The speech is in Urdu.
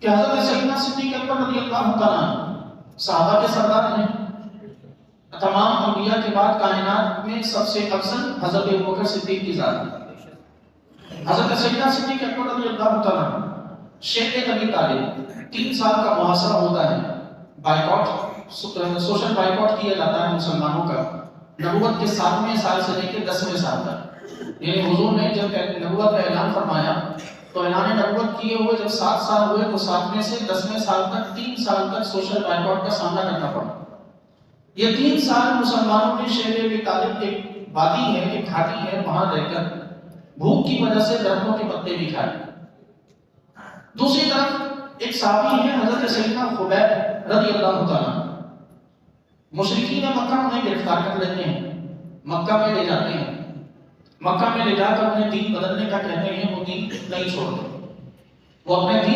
کہ حضرت سیدنا صدیق اکبر رضی اللہ تعالیٰ صحابہ کے سردار ہیں. تمام انبیاء کے بعد کائنات میں سب سے افضل حضرت ابوبکر صدیق کی ذات ہے. حضرت سیدنا صدیق اکبر رضی اللہ تعالیٰ شیخ ابی طالب 3 سال کا محاصرہ ہوتا ہے. بائیکاٹ سوشل بائیکاٹ کیا جاتا ہے مسلمانوں کا نبوت کے 7ویں سال سے لے کے 10ویں سال تک. یعنی حضور نے جب نبوت کا اعلان فرمایا تو اعلان نبوت کیے ہوئے جب 7 سال ہوئے تو 7ویں سے 10ویں سال تک 3 سال تک سوشل بائیکاٹ کا سامنا کرنا پڑا. یہ 3 سال مسلمانوں نے شیخ ابی طالب ایک وادی ہے، ایک گھاٹی ہے، وہاں رہ کر بھوک کی وجہ سے درختوں کے پتے بھی کھائے. دوسری طرف ایک صحابی ہے حضرت سیدنا خبیب رضی اللہ تعالیٰ. مشرکین مکہ انہیں گرفتار کر لیتے ہیں، مکہ میں لے جاتے ہیں. مکہ میں لے جا کر انہیں دین بدلنے کا کہتے ہیں، وہ دین نہیں چھوڑتے، وہ اپنے دین